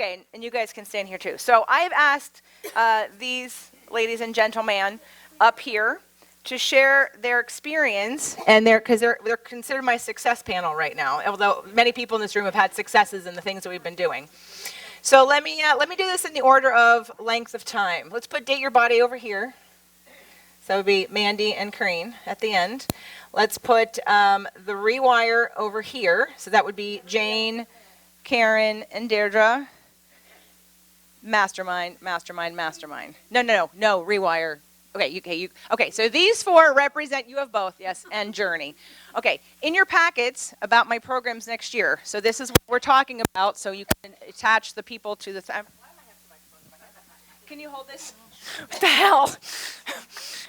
Okay, and you guys can stand here too. So I have asked these ladies and gentlemen up here to share their experience, and because they're considered my success panel right now, although many people in this room have had successes in the things that we've been doing. So let me do this in the order of length of time. Let's put Date Your Body over here. So it would be Mandy and Kareen at the end. Let's put the Rewire over here. So that would be Jane, Karen, and Deirdre. Mastermind, mastermind, mastermind. No, Rewire. Okay, so these four represent, you have both, yes, and Journey. Okay, in your packets about my programs next year. So this is what we're talking about, so you can attach the people to this. Can you hold this? What the hell?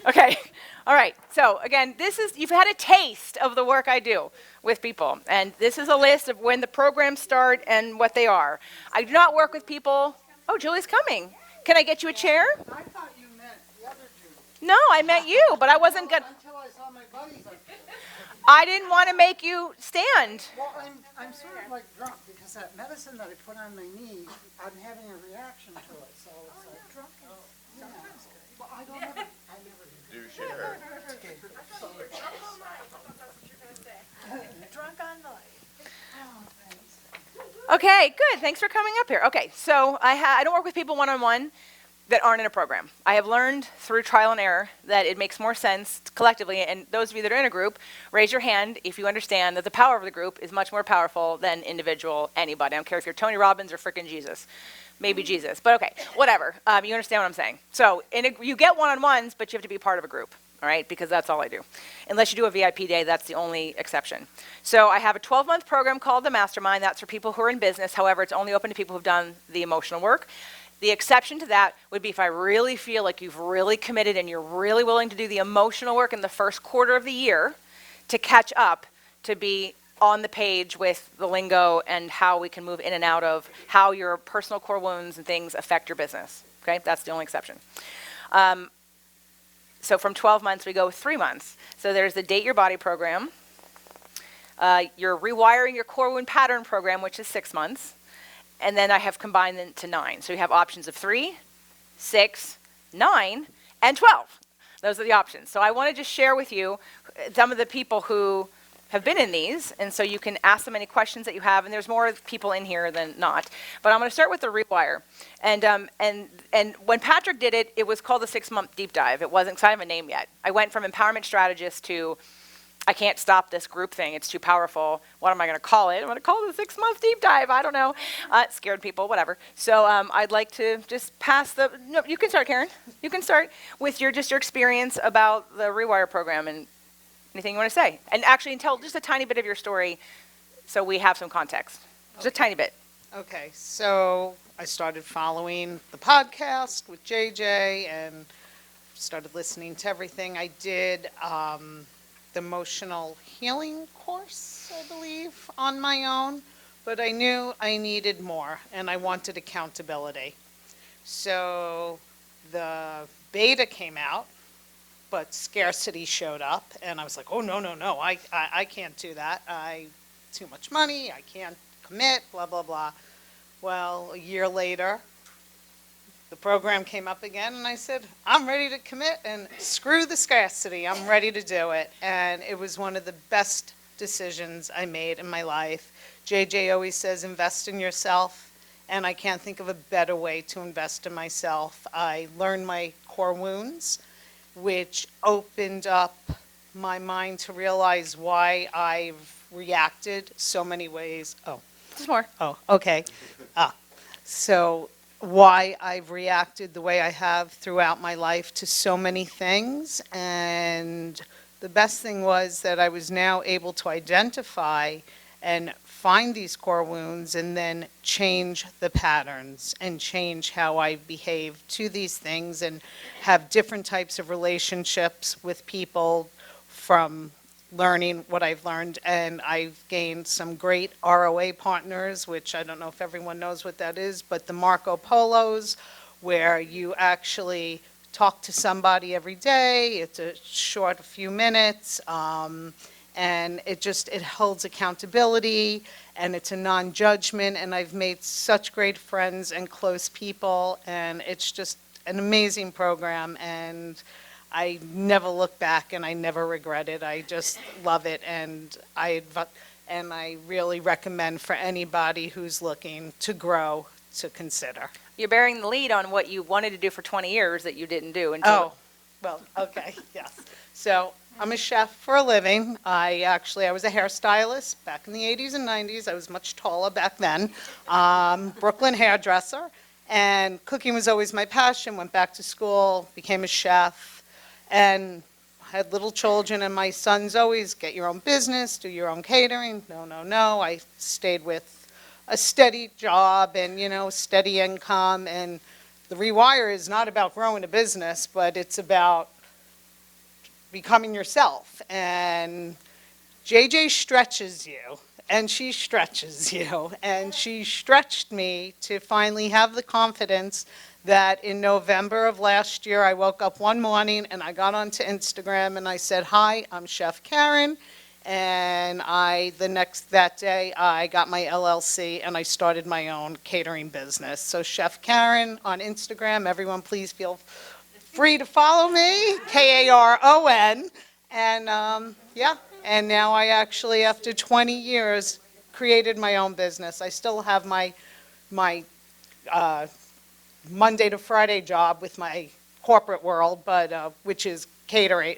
Okay, all right. So again, you've had a taste of the work I do with people. And this is a list of when the programs start and what they are. I do not work with people. Oh, Julie's coming. Can I get you a chair? I thought you meant the other Julie. No, I meant you, but I wasn't good. Until I saw my buddies. I didn't want to make you stand. Well, I'm sort of like drunk because that medicine that I put on my knee, I'm having a reaction to it. So it's like drunk. Yeah. Well, I never do. Do share. Drunk on life. Okay, good. Thanks for coming up here. Okay, so I don't work with people one-on-one that aren't in a program. I have learned through trial and error that it makes more sense collectively, and those of you that are in a group, raise your hand if you understand that the power of the group is much more powerful than individual anybody. I don't care if you're Tony Robbins or frickin' Jesus. Maybe Jesus, but okay, whatever. You understand what I'm saying. So you get one-on-ones, but you have to be part of a group, all right, because that's all I do. Unless you do a VIP day, that's the only exception. So I have a 12-month program called the Mastermind. That's for people who are in business. However, it's only open to people who've done the emotional work. The exception to that would be if I really feel like you've really committed and you're really willing to do the emotional work in the first quarter of the year to catch up, to be on the page with the lingo and how we can move in and out of how your personal core wounds and things affect your business. Okay, that's the only exception. So from 12 months, we go 3 months. So there's the Date Your Body program. Your Rewiring Your Core Wound Pattern program, which is 6 months. And then I have combined them to 9. So you have options of 3, 6, 9, and 12. Those are the options. So I want to just share with you some of the people who have been in these, and so you can ask them any questions that you have, and there's more people in here than not. But I'm going to start with the Rewire. And when Patrick did it, it was called the 6-month deep dive. It wasn't, because I have a name yet. I went from empowerment strategist to I can't stop this group thing. It's too powerful. What am I going to call it? I'm going to call it the 6-month deep dive. I don't know. Scared people, whatever. So I'd like to just pass the, no, you can start, Karen. You can start with your experience about the Rewire program and anything you want to say. And actually tell just a tiny bit of your story so we have some context. Just a tiny bit. Okay, so I started following the podcast with JJ and started listening to everything. I did the emotional healing course, I believe, on my own, but I knew I needed more and I wanted accountability. So the beta came out, but scarcity showed up and I was like, oh, no, I can't do that. Too much money, I can't commit, blah, blah, blah. Well, a year later, the program came up again and I said, I'm ready to commit and screw the scarcity. I'm ready to do it. And it was one of the best decisions I made in my life. JJ always says, invest in yourself. And I can't think of a better way to invest in myself. I learned my core wounds, which opened up my mind to realize why I've reacted so many ways. Oh. Just more. Oh, okay. So why I've reacted the way I have throughout my life to so many things. And the best thing was that I was now able to identify and find these core wounds and then change the patterns and change how I behave to these things and have different types of relationships with people from learning what I've learned. And I've gained some great ROA partners, which I don't know if everyone knows what that is, but the Marco Polos, where you actually talk to somebody every day. It's a short few minutes. and it holds accountability, and it's a non-judgment, and I've made such great friends and close people, and it's just an amazing program, and I never look back and I never regret it. I just love it, and I really recommend for anybody who's looking to grow to consider. You're bearing the lead on what you wanted to do for 20 years that you didn't do until. Oh, well, okay, yes. So I'm a chef for a living. I was a hairstylist back in the 80s and 90s. I was much taller back then. Brooklyn hairdresser, and cooking was always my passion. Went back to school, became a chef, and had little children, and my sons always, get your own business, do your own catering. No, no, no. I stayed with a steady job and, steady income. And the Rewire is not about growing a business, but it's about becoming yourself. And JJ stretches you, and she stretches you, and she stretched me to finally have the confidence that in November of last year, I woke up one morning and I got onto Instagram and I said, "Hi, I'm Chef Karen." And that day, I got my LLC and I started my own catering business. So Chef Karen on Instagram, everyone please feel free to follow me, Karon. And and now I actually, after 20 years, created my own business. I still have my Monday to Friday job with my corporate world, but which is catering,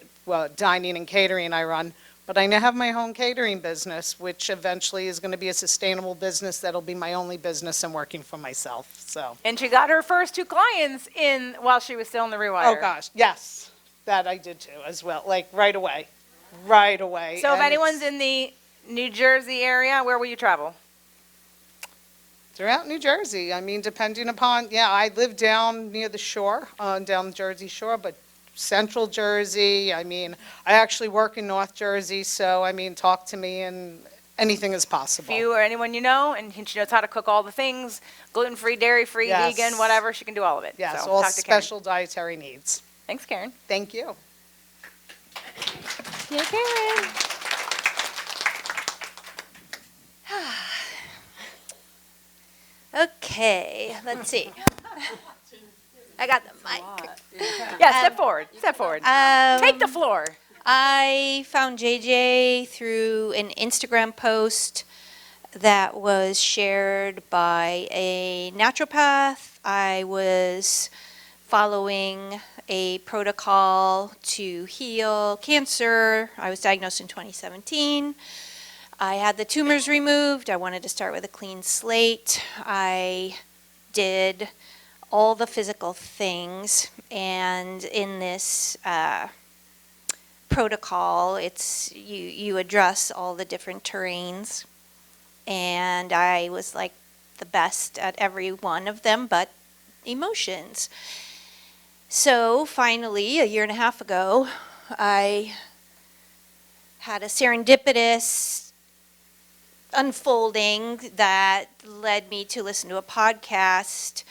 dining and catering I run. But I now have my own catering business, which eventually is going to be a sustainable business that'll be my only business and working for myself. So. And she got her first 2 clients in while she was still in the Rewire. Oh gosh, yes, that I did too as well. Like right away. So if anyone's in the New Jersey area, where will you travel? Throughout New Jersey. I mean, depending upon, I live down near the shore, down the Jersey Shore, but Central Jersey. I mean, I actually work in North Jersey, so I mean, talk to me and anything is possible. If you or anyone you know, and she knows how to cook all the things, gluten-free, dairy-free, Yes. vegan, whatever, she can do all of it. Yes, So all talk to Karen. special dietary needs. Thanks, Karen. Thank you. Yeah, Karen. Okay, let's see. I got the mic. Yeah, step forward. Step forward. Take the floor. I found JJ through an Instagram post that was shared by a naturopath. I was following a protocol to heal cancer. I was diagnosed in 2017. I had the tumors removed. I wanted to start with a clean slate. I did all the physical things, and in this protocol, it's you address all the different terrains, and I was like the best at every one of them but emotions. So finally, a year and a half ago, I had a serendipitous unfolding that led me to listen to a podcast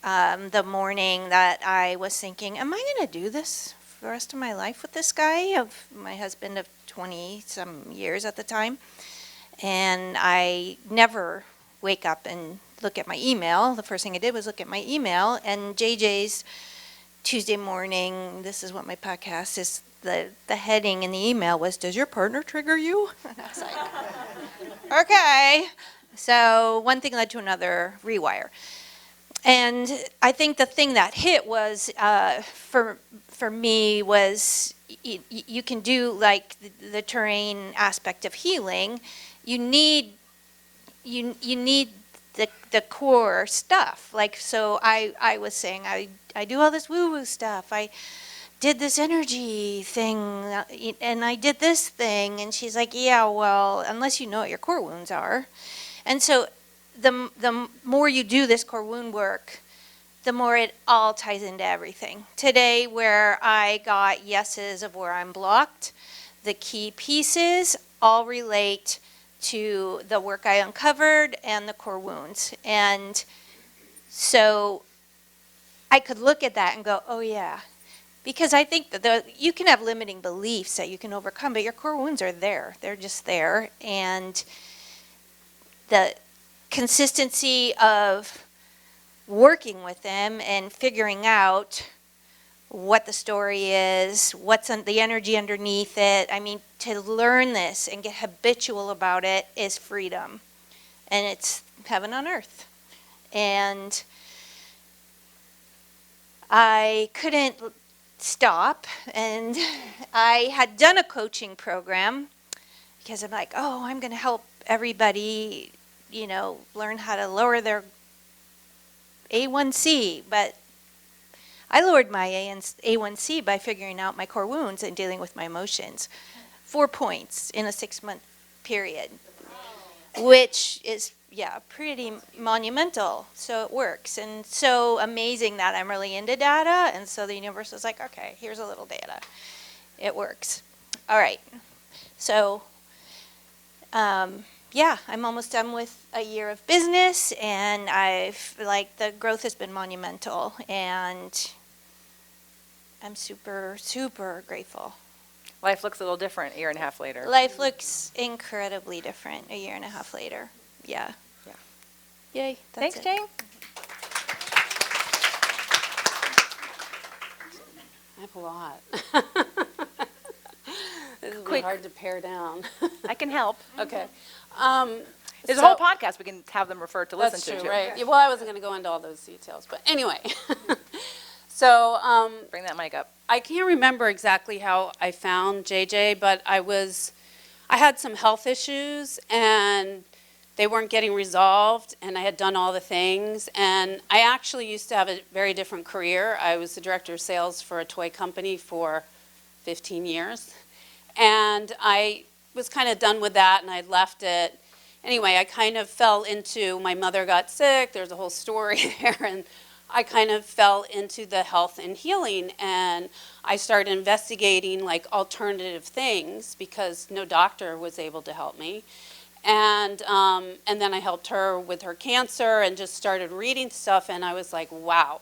the morning that I was thinking, am I going to do this for the rest of my life with this guy, of my husband of 20-some years at the time? And I never wake up and look at my email. The first thing I did was look at my email, and JJ's Tuesday morning, this is what my podcast is, the heading in the email was, "Does your partner trigger you?" And I was like, okay. So one thing led to another, Rewire. And I think the thing that hit was, for me, was you can do like the terrain aspect of healing. You need the core stuff. Like, so I was saying, I do all this woo-woo stuff. I did this energy thing, and I did this thing. And she's like, yeah, well, unless you know what your core wounds are. And so the more you do this core wound work, the more it all ties into everything. Today, where I got yeses of where I'm blocked, the key pieces all relate to the work I uncovered and the core wounds. And so I could look at that and go, oh yeah, Because I think that you can have limiting beliefs that you can overcome, but your core wounds are there. They're just there. And the consistency of working with them and figuring out what the story is, what's the energy underneath it. I mean, to learn this and get habitual about it is freedom. And it's heaven on earth. And I couldn't stop, and I had done a coaching program because I'm like, oh, I'm going to help everybody, learn how to lower their A1C, but I lowered my A1C by figuring out my core wounds and dealing with my emotions. 4 points in a 6-month period, which is pretty monumental. So it works, and so amazing that I'm really into data, and so the universe was like, okay, here's a little data. It works. All right. So, I'm almost done with a year of business, and the growth has been monumental, and I'm super, super grateful. Life looks a little different a year and a half later. Life looks incredibly different a year and a half later. Yeah. Yay. Thanks, it. Jane. I have a lot. This will be Quick. hard to pare down. I can help. Okay. There's a So- whole podcast we can have them refer to listen That's to. true, too. right? Yeah, well, I wasn't going to go into all those details, but anyway. So Bring that mic up. I can't remember exactly how I found JJ, but I had some health issues and they weren't getting resolved, and I had done all the things. And I actually used to have a very different career. I was the director of sales for a toy company for 15 years. And I was kind of done with that, and I left it. Anyway, I kind of fell into, my mother got sick, there's a whole story there, and I kind of fell into the health and healing, and I started investigating like alternative things because no doctor was able to help me. And then I helped her with her cancer and just started reading stuff, and I was like, wow,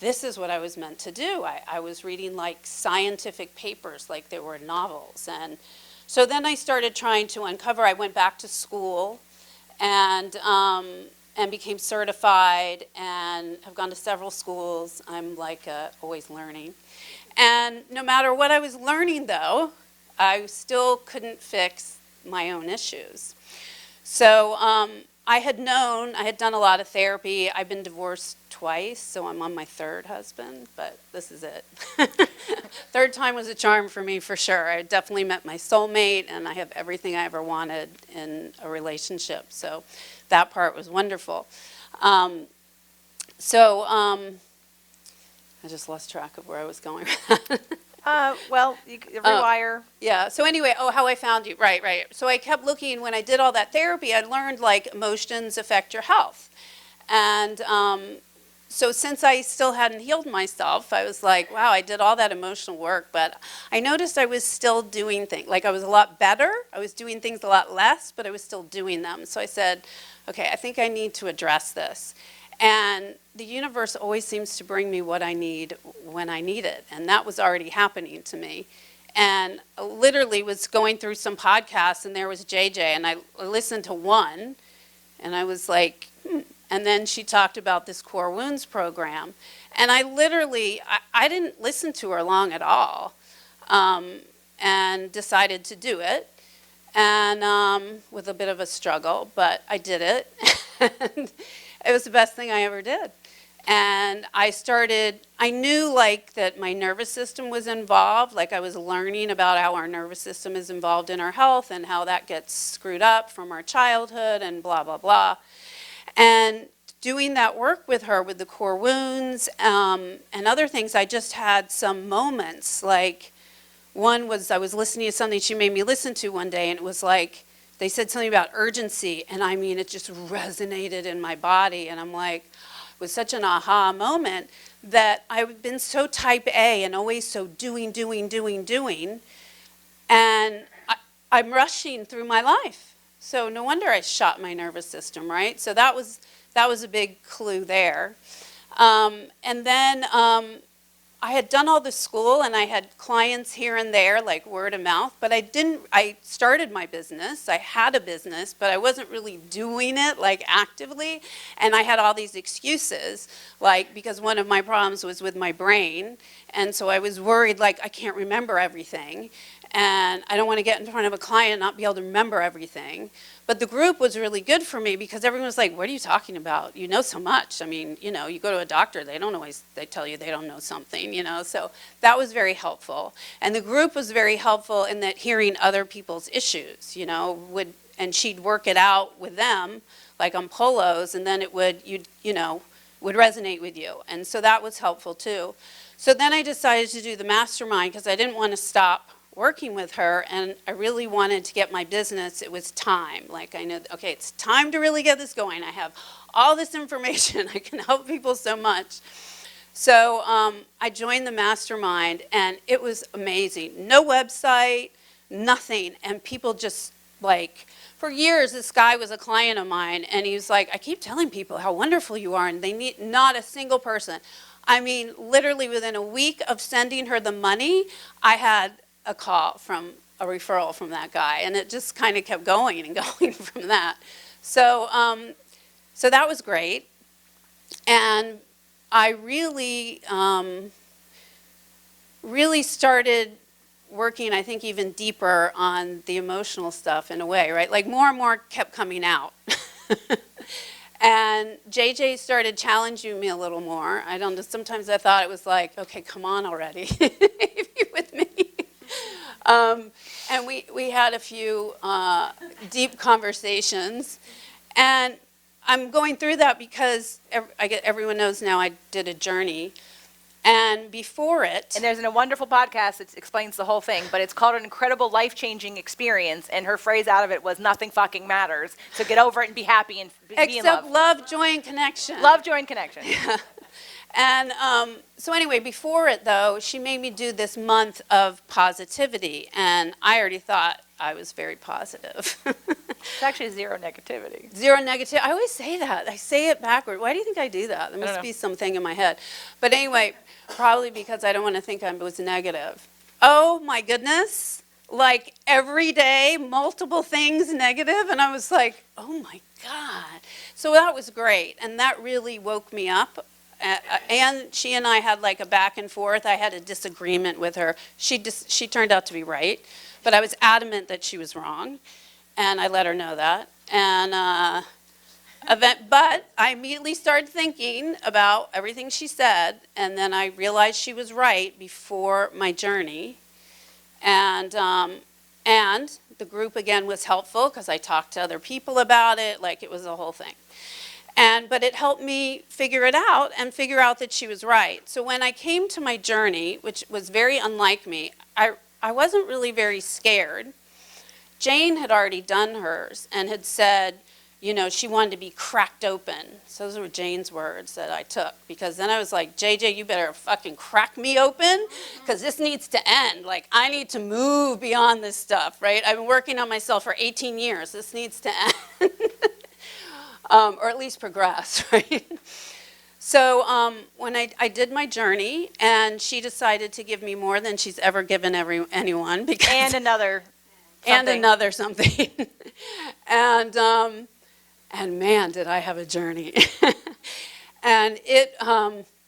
this is what I was meant to do. I was reading like scientific papers like they were novels. And so then I started trying to uncover. I went back to school and became certified and have gone to several schools. I'm like always learning. And no matter what I was learning, though, I still couldn't fix my own issues. So I had done a lot of therapy. I've been divorced twice, so I'm on my third husband, but this is it. Third time was a charm for me, for sure. I definitely met my soulmate, and I have everything I ever wanted in a relationship. So that part was wonderful. I just lost track of where I was going with that. Rewire. Yeah, so anyway, how I found you, right. So I kept looking, when I did all that therapy, I learned like emotions affect your health. And so since I still hadn't healed myself, I was like, wow, I did all that emotional work, but I noticed I was still doing things, like I was a lot better, I was doing things a lot less, but I was still doing them. So I said, okay, I think I need to address this. And the universe always seems to bring me what I need when I need it. And that was already happening to me. And I literally was going through some podcasts, and there was JJ, and I listened to one, and I was like, And then she talked about this Core Wounds program. And I didn't listen to her long at all, and decided to do it. And with a bit of a struggle, but I did it. And it was the best thing I ever did. And I knew like that my nervous system was involved, like I was learning about how our nervous system is involved in our health and how that gets screwed up from our childhood and blah, blah, blah. And doing that work with her with the core wounds and other things, I just had some moments. Like one was I was listening to something she made me listen to one day, and it was like, they said something about urgency, and I mean, it just resonated in my body, and I'm like, it was such an aha moment that I've been so type A and always so doing, and I'm rushing through my life. So no wonder I shot my nervous system, right? So that was a big clue there. And then I had done all the school and I had clients here and there, like word of mouth, but I started my business, I had a business, but I wasn't really doing it like actively, and I had all these excuses, like because one of my problems was with my brain, and so I was worried like I can't remember everything, and I don't want to get in front of a client and not be able to remember everything. But the group was really good for me because everyone was like, what are you talking about? You know so much. I mean, you know, you go to a doctor, they don't always, they tell you they don't know something, you know. So that was very helpful. And the group was very helpful in that hearing other people's issues, you know, and she'd work it out with them, like on polos, and then it would, you know, would resonate with you. And so that was helpful too. So then I decided to do the mastermind because I didn't want to stop working with her, and I really wanted to get my business. It was time. Like I know, okay, it's time to really get this going. I have all this information. I can help people so much. So I joined the mastermind, and it was amazing. No website, nothing, and people just like, for years, this guy was a client of mine, and he was like, I keep telling people how wonderful you are, and they need not a single person. I mean, literally within a week of sending her the money, I had a call from a referral from that guy, and it just kind of kept going and going from that. So, so that was great, and I really, really started working, I think, even deeper on the emotional stuff in a way, right? Like more and more kept coming out. And JJ started challenging me a little more. I don't know, sometimes I thought it was like, okay, come on already, be with me. And we had a few deep conversations. And I'm going through that because everyone knows now I did a journey. And before it... And there's a wonderful podcast that explains the whole thing, but it's called An Incredible Life-Changing Experience, and her phrase out of it was, nothing fucking matters. So get over it and be happy and be in love. Except love, joy, and connection. Love, joy, and connection. Yeah. And so anyway, before it, though, she made me do this month of positivity, and I already thought I was very positive. It's actually zero negativity. Zero negative. I always say that. I say it backward. Why do you think I do that? There must be something in my head. But anyway, probably because I don't want to think I was negative. Oh, my goodness. Like every day, multiple things negative, and I was like, oh, my God. So that was great, and that really woke me up. And she and I had like a back and forth. I had a disagreement with her. She turned out to be right, but I was adamant that she was wrong, and I let her know that. And but I immediately started thinking about everything she said, and then I realized she was right before my journey. And the group again was helpful because I talked to other people about it. Like it was a whole thing. But it helped me figure it out and figure out that she was right. So when I came to my journey, which was very unlike me, I wasn't really very scared. Jane had already done hers and had said, you know, she wanted to be cracked open. So those were Jane's words that I took. Because then I was like, JJ, you better fucking crack me open because this needs to end. Like, I need to move beyond this stuff, right? I've been working on myself for 18 years. This needs to end. Or at least progress, right? So when I did my journey, and she decided to give me more than she's ever given anyone. Because And another something. And another something. And man, did I have a journey. And it...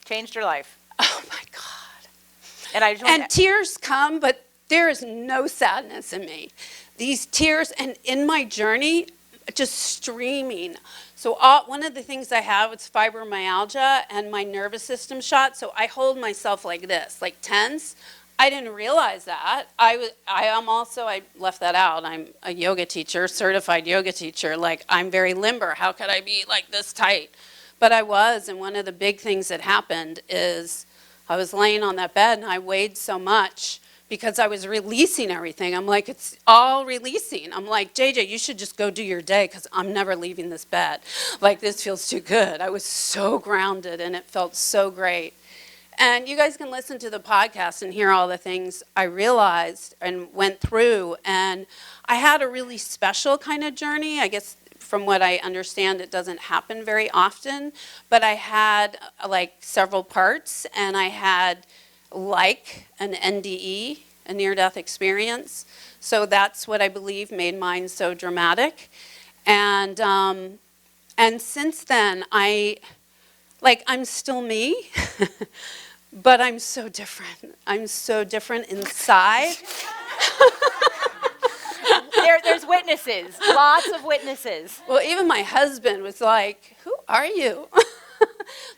changed your life. Oh, my God. And tears come, but there is no sadness in me. These tears, and in my journey, just streaming. So one of the things I have is fibromyalgia and my nervous system shot. So I hold myself like this, like tense. I didn't realize that. I left that out. I'm a yoga teacher, certified yoga teacher. Like I'm very limber. How could I be like this tight? But I was, and one of the big things that happened is I was laying on that bed and I weighed so much because I was releasing everything. I'm like, it's all releasing. I'm like, JJ, you should just go do your day because I'm never leaving this bed. Like, this feels too good. I was so grounded and it felt so great. And you guys can listen to the podcast and hear all the things I realized and went through. And I had a really special kind of journey. I guess from what I understand, it doesn't happen very often. But I had like several parts, and I had like an NDE, a near-death experience. So that's what I believe made mine so dramatic. And since then, I'm still me, but I'm so different. I'm so different inside. There's witnesses, lots of witnesses. Well, even my husband was like, who are you?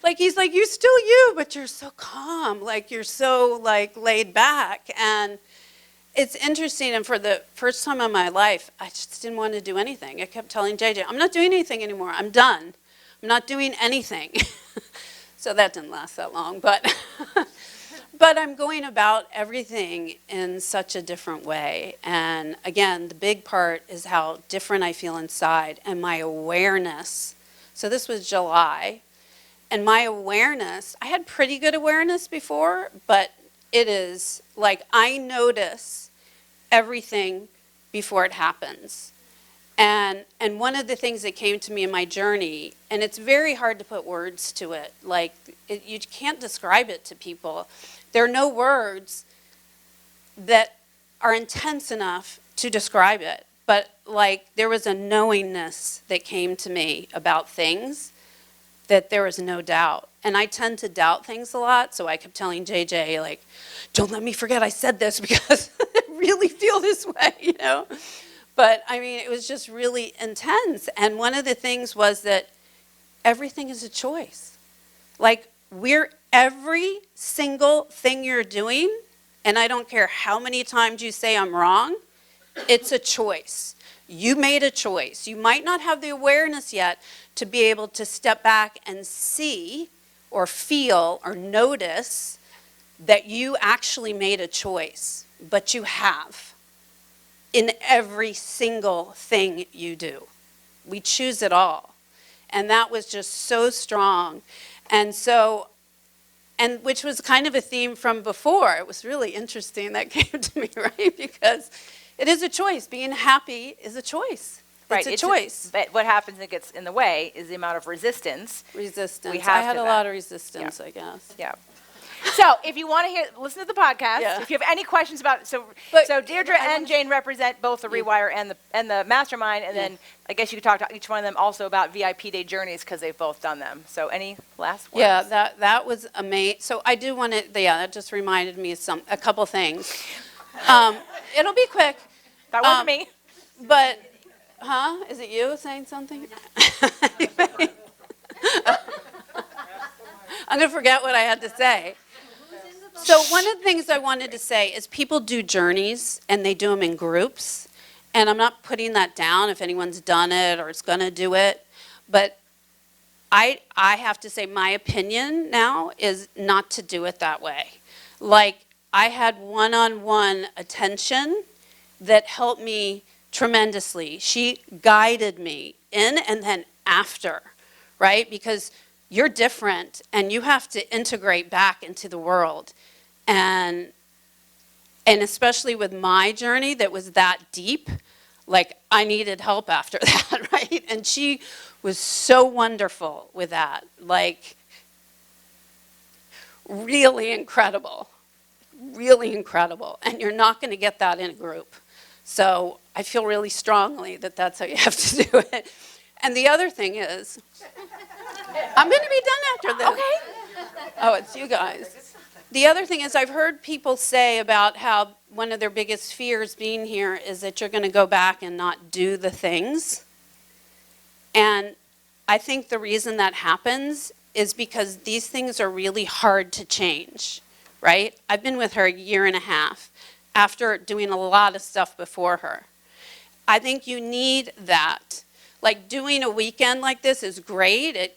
Like, he's like, you're still you, but you're so calm. Like, you're so, laid back. And it's interesting. And for the first time in my life, I just didn't want to do anything. I kept telling JJ, I'm not doing anything anymore. I'm done. I'm not doing anything. So that didn't last that long. But I'm going about everything in such a different way. And again, the big part is how different I feel inside and my awareness. So this was July. And my awareness, I had pretty good awareness before, but it is like I notice everything before it happens. And one of the things that came to me in my journey, and it's very hard to put words to it, you can't describe it to people. There are no words that are intense enough to describe it. But there was a knowingness that came to me about things that there was no doubt. And I tend to doubt things a lot, so I kept telling JJ, don't let me forget I said this because I really feel this way, But, it was just really intense. And one of the things was that everything is a choice. Every single thing you're doing, and I don't care how many times you say I'm wrong, it's a choice. You made a choice. You might not have the awareness yet to be able to step back and see or feel or notice that you actually made a choice, but you have in every single thing you do. We choose it all. And that was just so strong. And which was kind of a theme from before. It was really interesting that came to me, right? Because it is a choice. Being happy is a choice. Right, It's a choice. But what happens that gets in the way is the amount of resistance. Resistance. We have I had to a that. lot of resistance, Yeah. I guess. Yeah. So if you want to listen to the podcast, Yeah. if you have any questions about it, so Deirdre and Jane represent both the Rewire and the Mastermind, and then I guess you could talk to each one of them also about VIP Day journeys because they've both done them. So any last words? Yeah, that was amazing. So I do want to, that just reminded me of a couple things. It'll be quick. That wasn't me. But, is it you saying something? I'm going to forget what I had to say. So one of the things I wanted to say is people do journeys, and they do them in groups. And I'm not putting that down if anyone's done it or is going to do it. But I have to say my opinion now is not to do it that way. I had one-on-one attention that helped me tremendously. She guided me in and then after, right? Because you're different and you have to integrate back into the world. And especially with my journey that was that deep, I needed help after that, right? And she was so wonderful with that, really incredible, really incredible. And you're not going to get that in a group. So I feel really strongly that that's how you have to do it. And the other thing is, I'm going to be done after this. Okay. Oh, it's you guys. The other thing is I've heard people say about how one of their biggest fears being here is that you're going to go back and not do the things. And I think the reason that happens is because these things are really hard to change, right? I've been with her a year and a half after doing a lot of stuff before her. I think you need that. Doing a weekend like this is great.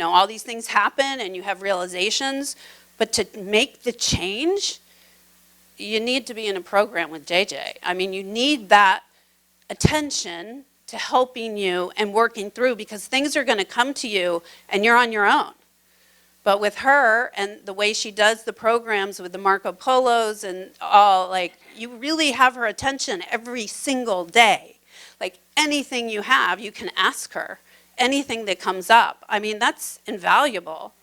All these things happen and you have realizations. But to make the change, you need to be in a program with JJ. You need that attention to helping you and working through because things are going to come to you and you're on your own. But with her and the way she does the programs with the Marco Polos and all, you really have her attention every single day. Anything you have, you can ask her. Anything that comes up. That's invaluable.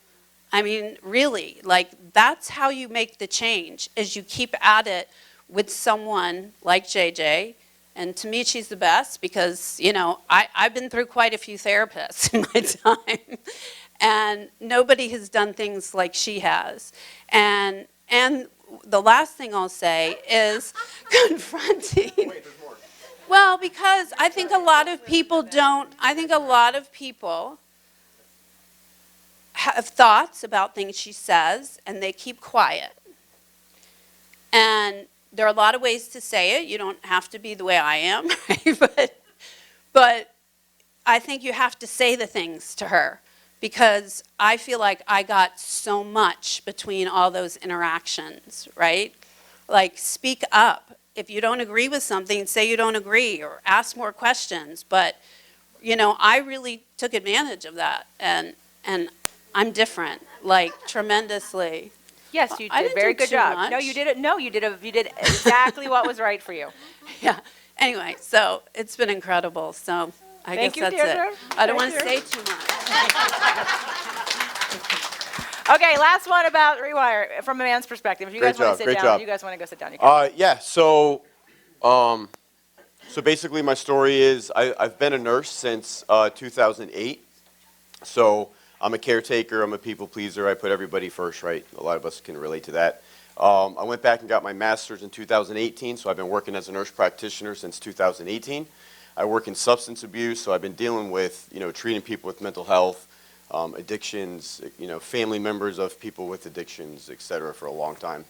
I mean, really, like, that's how you make the change, is you keep at it with someone like JJ. And to me, she's the best because, you know, I've been through quite a few therapists in my time. And nobody has done things like she has. And the last thing I'll say is confronting. Wait, there's more. Well, because I think a lot of people have thoughts about things she says, and they keep quiet. And there are a lot of ways to say it. You don't have to be the way I am, right? But I think you have to say the things to her, because I feel like I got so much between all those interactions, right? Like, speak up. If you don't agree with something, say you don't agree or ask more questions. But, you know, I really took advantage of that, and I'm different, like, tremendously. Yes, you I did a didn't very do good too job. much. No, you did it. No, you did exactly what was right for you. Yeah. Anyway, so it's been incredible. So I Thank guess you, that's Deirdre. it. I don't Thank want to you. say too much. Okay, last one about Rewire from a man's perspective. If you Great guys want job, to sit great down, job. you guys want to go sit down, you can. Yeah, so basically my story is I've been a nurse since 2008. So I'm a caretaker, I'm a people pleaser, I put everybody first, right? A lot of us can relate to that. I went back and got my master's in 2018, so I've been working as a nurse practitioner since 2018. I work in substance abuse, so I've been dealing with, you know, treating people with mental health, addictions, you know, family members of people with addictions, et cetera, for a long time.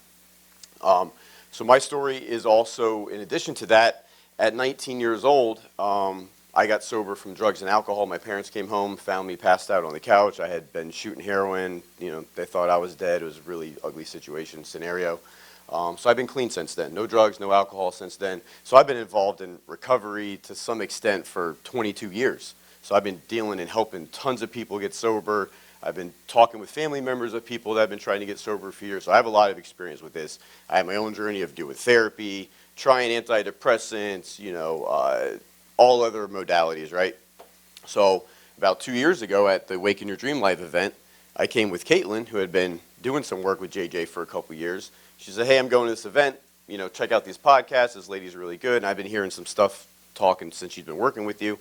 So my story is also, in addition to that, at 19 years old, I got sober from drugs and alcohol. My parents came home, found me passed out on the couch. I had been shooting heroin. You know, they thought I was dead. It was a really ugly situation, scenario. So I've been clean since then. No drugs, no alcohol since then. So I've been involved in recovery to some extent for 22 years. So I've been dealing and helping tons of people get sober. I've been talking with family members of people that have been trying to get sober for years. So I have a lot of experience with this. I have my own journey of doing therapy, trying antidepressants, you know, all other modalities, right? So about 2 years ago at the Waken Your Dream Live event, I came with Caitlin, who had been doing some work with JJ for a couple years. She said, hey, I'm going to this event, you know, check out these podcasts, this lady's really good, and I've been hearing some stuff talking since she's been working with you.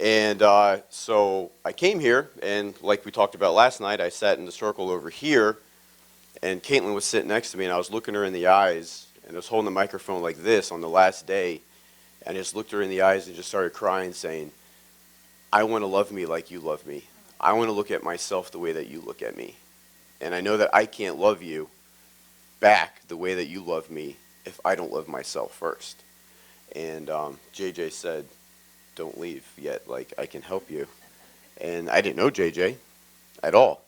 And so I came here, and like we talked about last night, I sat in the circle over here, and Caitlin was sitting next to me, and I was looking her in the eyes, and I was holding the microphone like this on the last day, and I just looked her in the eyes and just started crying, saying, I want to love me like you love me. I want to look at myself the way that you look at me. And I know that I can't love you back the way that you love me if I don't love myself first. And JJ said, don't leave yet, like I can help you. And I didn't know JJ at all.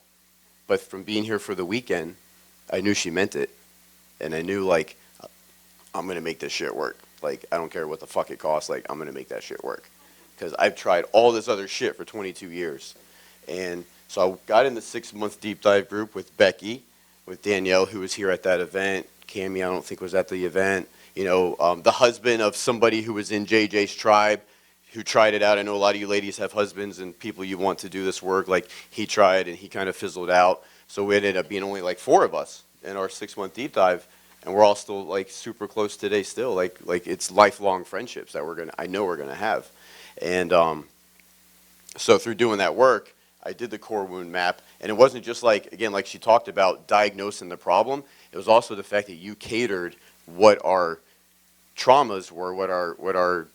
But from being here for the weekend, I knew she meant it. And I knew, like, I'm going to make this shit work. Like, I don't care what the fuck it costs, like, I'm going to make that shit work. Because I've tried all this other shit for 22 years. And so I got in the 6-month deep dive group with Becky, with Danielle, who was here at that event. Cammie, I don't think was at the event. You know, the husband of somebody who was in JJ's tribe, who tried it out. I know a lot of you ladies have husbands and people you want to do this work. Like, he tried and he kind of fizzled out. So we ended up being only like 4 of us in our 6-month deep dive. And we're all still like super close today still. Like it's lifelong friendships that I know we're gonna have. And so through doing that work, I did the core wound map. And it wasn't just like, again, like she talked about diagnosing the problem. It was also the fact that you catered what our traumas were, what our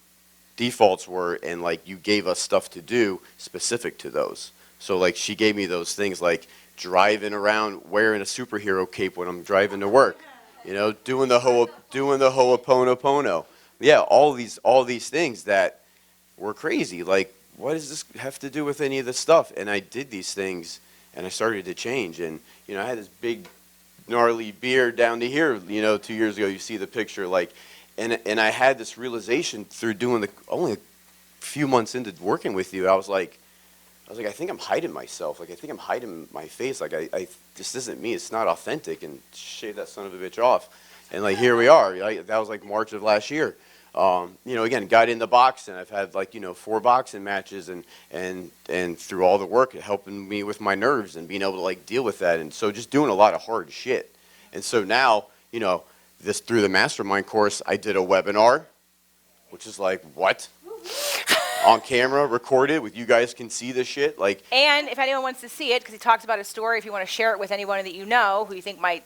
defaults were, and like you gave us stuff to do specific to those. So like she gave me those things like driving around wearing a superhero cape when I'm driving to work. You know, doing the Ho'oponopono. Yeah, all these things that were crazy. Like, what does this have to do with any of this stuff? And I did these things, and I started to change. And, you know, I had this big, gnarly beard down to here, you know, 2 years ago. You see the picture, like, and I had this realization through doing only a few months into working with you. I was like, I think I'm hiding myself. Like, I think I'm hiding my face. Like, this isn't me. It's not authentic. And shave that son of a bitch off. And, like, here we are. That was, like, March of last year. Again, got in the boxing. I've had 4 boxing matches, and through all the work, it helping me with my nerves and being able to deal with that. And so just doing a lot of hard shit. And so now, this through the mastermind course, I did a webinar, which is what? On camera, recorded, with you guys can see this shit. And if anyone wants to see it, because he talks about his story, if you want to share it with anyone that you know who you think might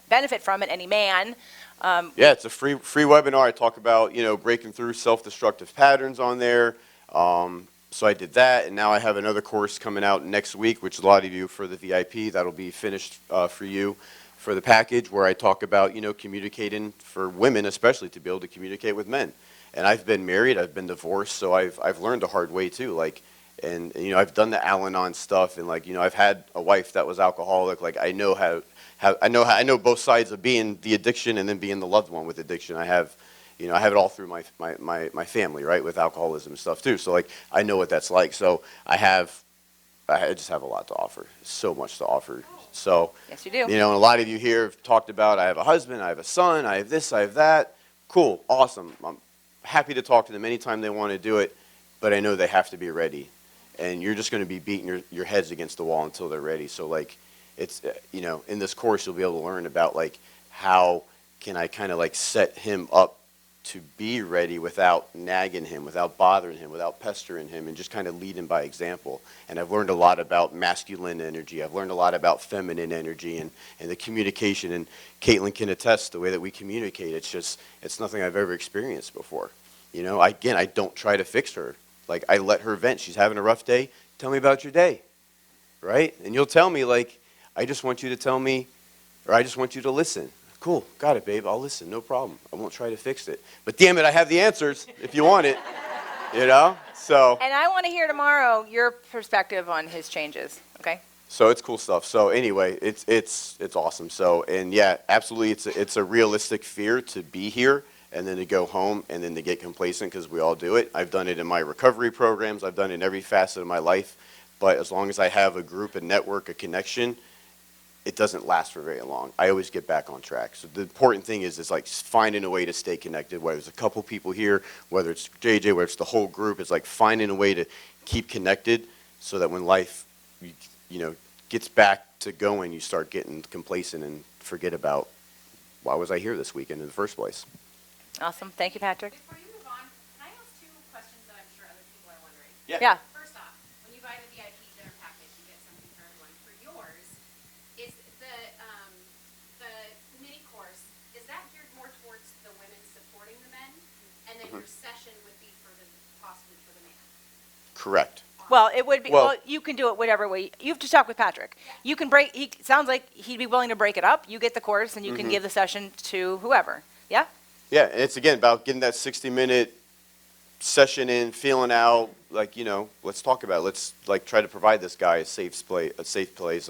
benefit from it, any man. Yeah, it's a free webinar. I talk about, breaking through self-destructive patterns on there. So I did that, and now I have another course coming out next week, which a lot of you for the VIP, that'll be finished for you for the package, where I talk about, communicating for women, especially to be able to communicate with men. And I've been married, I've been divorced, so I've learned the hard way too. And I've done the Al-Anon stuff, and I've had a wife that was alcoholic. I know I know both sides of being the addiction and then being the loved one with addiction. I have it all through my family, right, with alcoholism and stuff too. So I know what that's like. So I just have a lot to offer, so much to offer. So Yes, you do. and a lot of you here have talked about, I have a husband, I have a son, I have this, I have that. Cool, awesome. I'm happy to talk to them anytime they want to do it, but I know they have to be ready. And you're just going to be beating your heads against the wall until they're ready. So it's, in this course, you'll be able to learn about how can I kind of set him up to be ready without nagging him, without bothering him, without pestering him, and just kind of lead him by example. And I've learned a lot about masculine energy. I've learned a lot about feminine energy and the communication. And Caitlin can attest the way that we communicate. It's nothing I've ever experienced before. I don't try to fix her. I let her vent. She's having a rough day. Tell me about your day, right? And you'll tell me I just want you to tell me, or I just want you to listen. Cool, got it, babe. I'll listen, no problem. I won't try to fix it. But damn it, I have the answers if you want it, So. And I want to hear tomorrow your perspective on his changes, okay? So it's cool stuff. So anyway, it's awesome. So, and yeah, absolutely, it's a realistic fear to be here and then to go home and then to get complacent, because we all do it. I've done it in my recovery programs. I've done it in every facet of my life. But as long as I have a group, a network, a connection, it doesn't last for very long. I always get back on track. So the important thing is finding a way to stay connected, whether it's a couple people here, whether it's JJ, whether it's the whole group. It's finding a way to keep connected so that when life, gets back to going, you start getting complacent and forget about, why was I here this weekend in the first place? Awesome. Thank you, Patrick. Before you move on, can I ask 2 questions that I'm sure other people are wondering? Yeah. First off, when you buy the VIP dinner package, you get something for everyone. For yours, is the mini course, is that geared more towards the women supporting the men? And then your session would be possibly for the man? Correct. Well, it would be, Well- you can do it whatever way. You have to talk with Patrick. You can sounds like he'd be willing to break it up. You get the course and you can give the session to whoever. Yeah? Yeah, and it's again about getting that 60-minute session in, feeling out, let's talk about it. Let's try to provide this guy a safe place,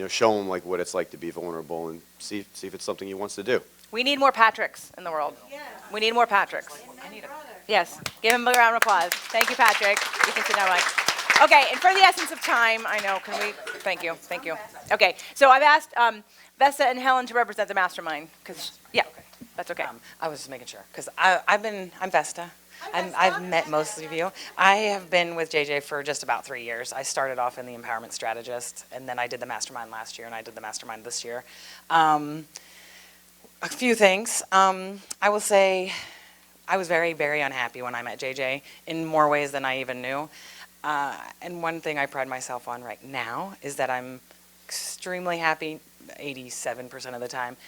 show him what it's like to be vulnerable and see if it's something he wants to do. We need more Patricks in the world. Yes. We need more Patricks. Yes. Give him a round of applause. Thank you, Patrick. You can sit down, Mike. Okay, and for the essence of time, I know, thank you. Okay, so I've asked Vesta and Helen to represent the mastermind, because, yeah, that's okay. I was just making sure, because I'm Vesta. I've met most of you. I have been with JJ for just about 3 years. I started off in the empowerment strategist, and then I did the mastermind last year, and I did the mastermind this year. A few things. I will say I was very, very unhappy when I met JJ in more ways than I even knew. And one thing I pride myself on right now is that I'm extremely happy, 87% of the time,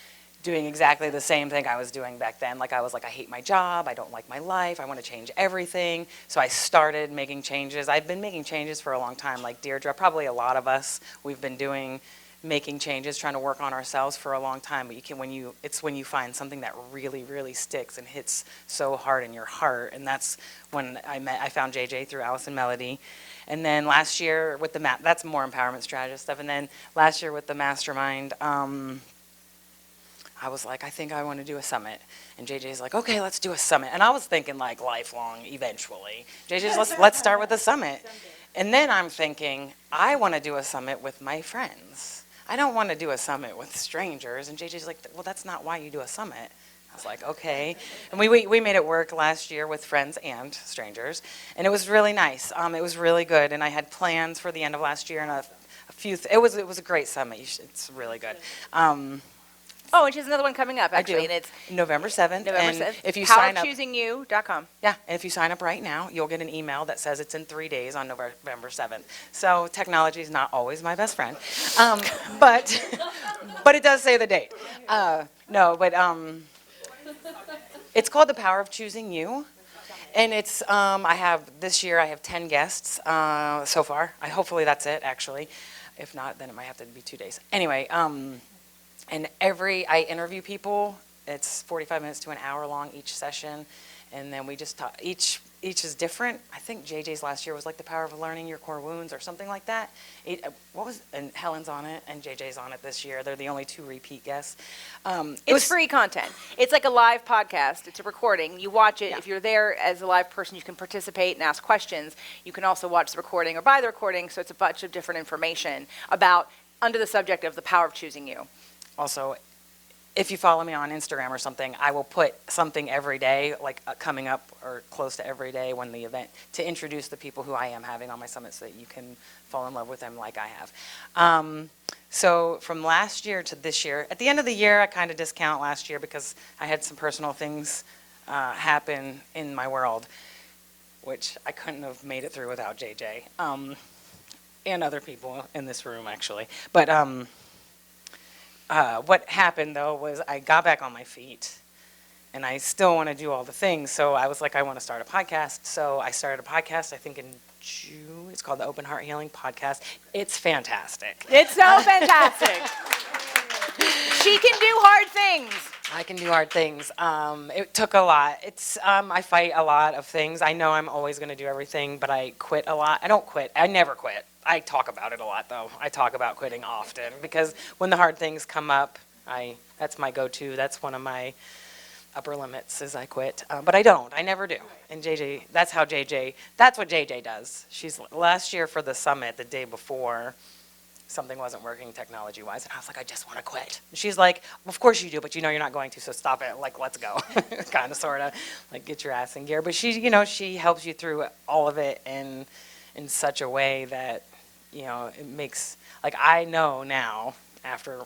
doing exactly the same thing I was doing back then. I was I hate my job, I don't like my life, I want to change everything. So I started making changes. I've been making changes for a long time, like Deirdre, probably a lot of us, we've been making changes, trying to work on ourselves for a long time. But it's when you find something that really, really sticks and hits so hard in your heart. And that's when I found JJ through Alice and Melody. And then last year with that's more empowerment strategist stuff. And then last year with the mastermind, I was like, I think I want to do a summit. And JJ's like, okay, let's do a summit. And I was thinking lifelong eventually. JJ's, let's start with a summit. And then I'm thinking, I want to do a summit with my friends. I don't want to do a summit with strangers. And JJ's like, well, that's not why you do a summit. I was like, okay. And we made it work last year with friends and strangers, and it was really nice. It was really good, and I had plans for the end of last year and a few. It was a great summit. It's really good. Oh, and she has another one coming up, actually, do. and it's November 7th. November and 7th. If you sign up, PowerChoosingYou.com. yeah, and if you sign up right now, you'll get an email that says it's in 3 days on November 7th. So technology is not always my best friend, but but it does say the date. No, but it's called The Power of Choosing You. And it's, this year I have 10 guests so far. Hopefully that's it, actually. If not, then it might have to be 2 days. Anyway, and I interview people. It's 45 minutes to an hour long each session. And then we just talk, each is different. I think JJ's last year was like the power of learning your core wounds or something like that. And Helen's on it and JJ's on it this year. They're the only 2 repeat guests. It's free content. It's like a live podcast. It's a recording. You watch it. Yeah. If you're there as a live person, you can participate and ask questions. You can also watch the recording or buy the recording. So it's a bunch of different information about, under the subject of the power of choosing you. Also, if you follow me on Instagram or something, I will put something every day, like coming up or close to every day when the event, to introduce the people who I am having on my summit so that you can fall in love with them like I have. So from last year to this year, at the end of the year, I kind of discount last year because I had some personal things happen in my world, which I couldn't have made it through without JJ, and other people in this room, actually. But what happened, though, was I got back on my feet, and I still want to do all the things. So I was like, I want to start a podcast. So I started a podcast, I think in June. It's called the Open Heart Healing Podcast. It's fantastic. It's so fantastic. She can do hard things. I can do hard things. It took a lot. I fight a lot of things. I know I'm always going to do everything, but I quit a lot. I don't quit. I never quit. I talk about it a lot, though. I talk about quitting often because when the hard things come up, that's my go-to. That's one of my upper limits is I quit. But I don't. I never do. And JJ, that's what JJ does. Last year for the summit, the day before, something wasn't working technology-wise, and I was like, I just want to quit. And she's like, of course you do, but you know you're not going to, so stop it. Like, let's go. Kind of, sort of, like, get your ass in gear. But she helps you through all of it in such a way that, it makes, like, I know now after,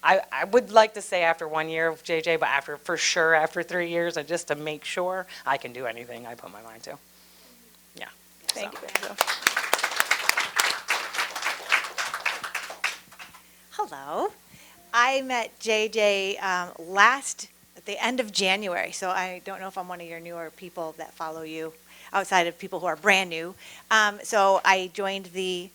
I would like to say after 1 year of JJ, but for sure after 3 years, and just to make sure I can do anything I put my mind to. Yeah. Thank so. you. Hello. I met JJ at the end of January, so I don't know if I'm one of your newer people that follow you, outside of people who are brand new. So I joined the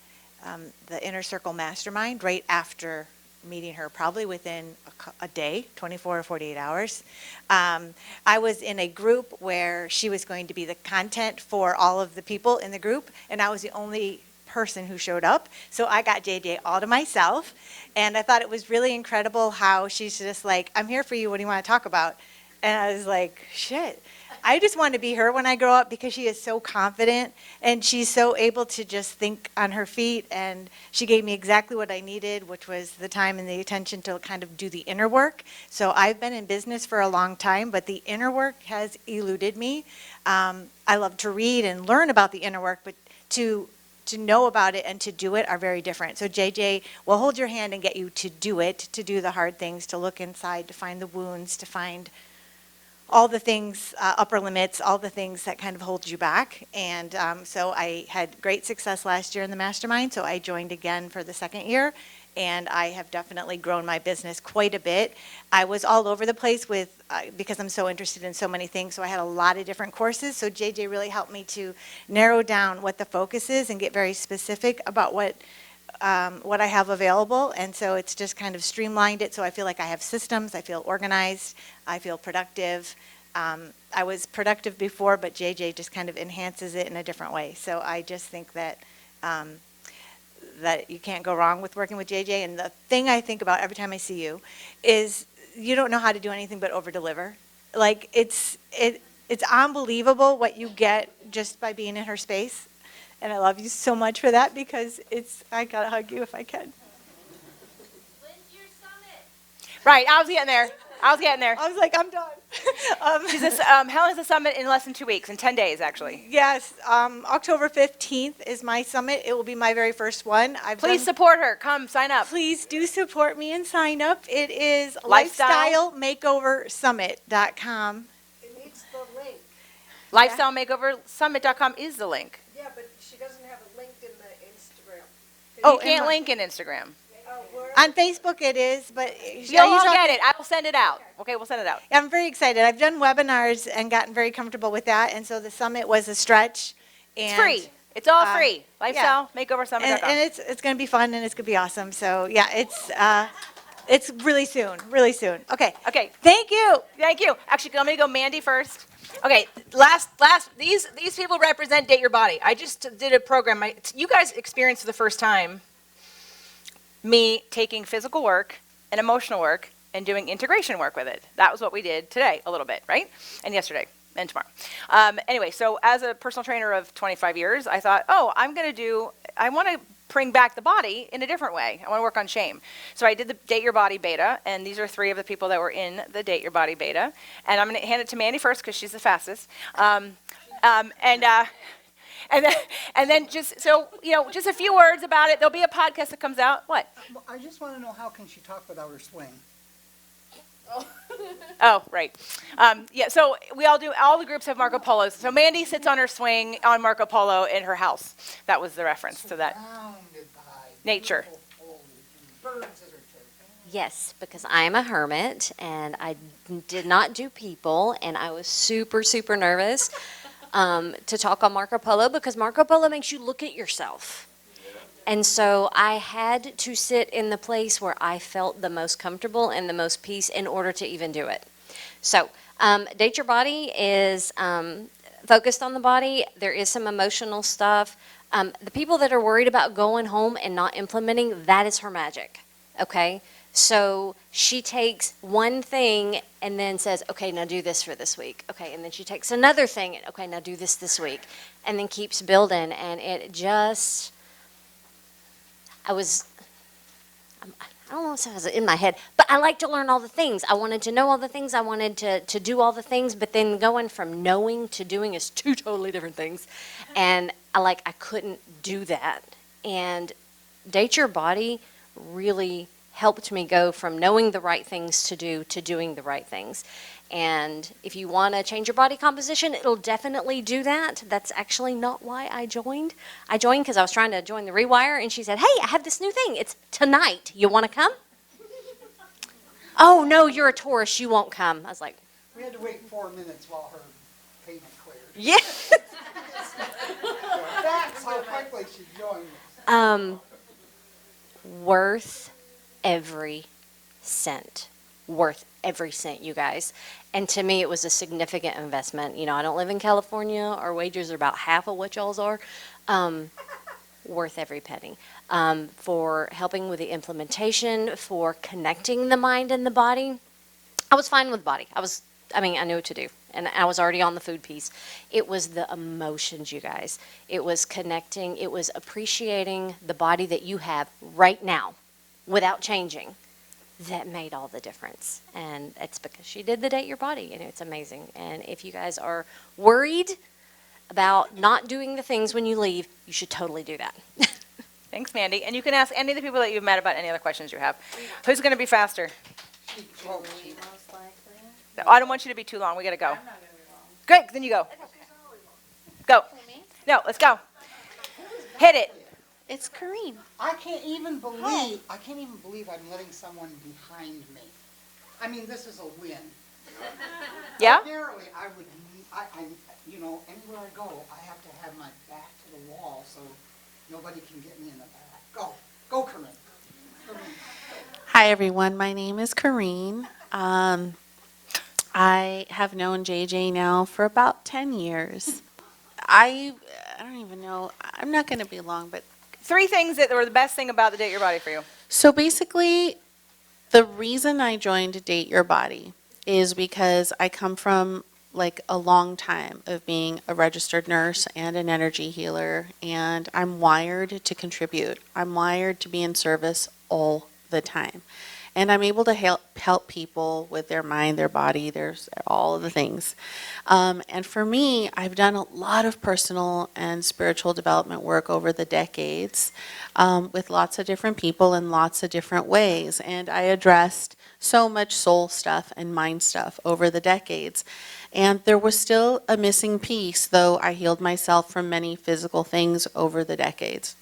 Inner Circle Mastermind right after meeting her, probably within a day, 24 or 48 hours. I was in a group where she was going to be the content for all of the people in the group, and I was the only person who showed up. So I got JJ all to myself, and I thought it was really incredible how she's just like, I'm here for you, what do you want to talk about? And I was like, shit, I just want to be her when I grow up because she is so confident and she's so able to just think on her feet, and she gave me exactly what I needed, which was the time and the attention to kind of do the inner work. So I've been in business for a long time, but the inner work has eluded me. I love to read and learn about the inner work, but to know about it and to do it are very different. So JJ will hold your hand and get you to do it, to do the hard things, to look inside, to find the wounds, to find all the things, upper limits, all the things that kind of hold you back. And so I had great success last year in the mastermind, so I joined again for the second year, and I have definitely grown my business quite a bit. I was all over the place because I'm so interested in so many things, so I had a lot of different courses. So JJ really helped me to narrow down what the focus is and get very specific about what I have available. And so it's just kind of streamlined it, so I feel like I have systems, I feel organized, I feel productive. I was productive before, but JJ just kind of enhances it in a different way. So I just think that that you can't go wrong with working with JJ. And the thing I think about every time I see you is you don't know how to do anything but over-deliver. Like, it's unbelievable what you get just by being in her space. And I love you so much for that because I gotta hug you if I can. When's your summit? Right, I was getting there. I was getting there. I was like, I'm done. She's Helen's the summit in less than 2 weeks, in 10 days, actually. Yes, October 15th is my summit. It will be my very first one. Please support her. Come, sign up. Please do support me and sign up. It is lifestylemakeoversummit.com. It needs the link. Lifestylemakeoversummit.com is the link. Yeah, but she doesn't have it linked in the Instagram. Oh, You can't and link in Instagram. on Facebook it is, but You'll all get it. I will send it out. Okay, we'll send it out. I'm very excited. I've done webinars and gotten very comfortable with that, and so the summit was a stretch. It's free. It's all free. yeah. Lifestylemakeoversummit.com. And it's going to be fun and it's going to be awesome. So yeah, it's really soon, really soon. Okay. Okay. Thank you. Thank you. Actually, let me go Mandy first. Okay, these people represent Date Your Body. I just did a program. You guys experienced for the first time me taking physical work and emotional work and doing integration work with it. That was what we did today, a little bit, right? And yesterday and tomorrow. Anyway, so as a personal trainer of 25 years, I thought, I want to bring back the body in a different way. I want to work on shame. So I did the Date Your Body beta, and these are 3 of the people that were in the Date Your Body beta. And I'm going to hand it to Mandy first because she's the fastest. And then just just a few words about it. There'll be a podcast that comes out. What? I just want to know, how can she talk without her swing? Oh, right. So all the groups have Marco Polos. So Mandy sits on her swing on Marco Polo in her house. That was the reference to that. Surrounded by Nature. beautiful foliage and birds that are chirping. Yes, because I'm a hermit and I did not do people, and I was super, super nervous to talk on Marco Polo because Marco Polo makes you look at yourself. And so I had to sit in the place where I felt the most comfortable and the most peace in order to even do it. So Date Your Body is focused on the body. There is some emotional stuff. The people that are worried about going home and not implementing, that is her magic, okay? So she takes one thing and then says, okay, now do this for this week. Okay, and then she takes another thing, and okay, now do this week. And then keeps building, and it just... I don't know if it was in my head, but I like to learn all the things. I wanted to know all the things. I wanted to do all the things, but then going from knowing to doing is 2 totally different things. And I couldn't do that. And Date Your Body really helped me go from knowing the right things to do to doing the right things. And if you want to change your body composition, it'll definitely do that. That's actually not why I joined. I joined because I was trying to join the Rewire, and she said, hey, I have this new thing. It's tonight. You want to come? Oh, no, you're a Taurus. You won't come. I was like, We had to wait 4 minutes while her payment cleared. Yeah. That's how quickly she joined us. worth every cent. Worth every cent, you guys. And to me, it was a significant investment. You know, I don't live in California. Our wages are about half of what y'all's are. Worth every penny. For helping with the implementation, for connecting the mind and the body. I was fine with body. I knew what to do. And I was already on the food piece. It was the emotions, you guys. It was connecting. It was appreciating the body that you have right now without changing. That made all the difference. And it's because she did the Date Your Body, and it's amazing. And if you guys are worried about not doing the things when you leave, you should totally do that. Thanks, Mandy. And you can ask any of the people that you've met about any other questions you have. Who's going to be faster? I don't want you to be too long. We got to go. Great, then you go. Go. No, let's go. Hit it. It's Kareem. I can't even believe I'm letting someone behind me. I mean, this is a win. Yeah? Ordinarily, anywhere I go, I have to have my back to the wall so nobody can get me in the back. Go, Corinne. Hi, everyone. My name is Corrine. I have known JJ now for about 10 years. I don't even know. I'm not going to be long, but 3 things that were the best thing about the Date Your Body for you. so basically, the reason I joined Date Your Body is because I come from a long time of being a registered nurse and an energy healer, and I'm wired to contribute. I'm wired to be in service all the time. And I'm able to help people with their mind, their body, there's all of the things. And for me, I've done a lot of personal and spiritual development work over the decades with lots of different people in lots of different ways. And I addressed so much soul stuff and mind stuff over the decades. And there was still a missing piece, though I healed myself from many physical things over the decades.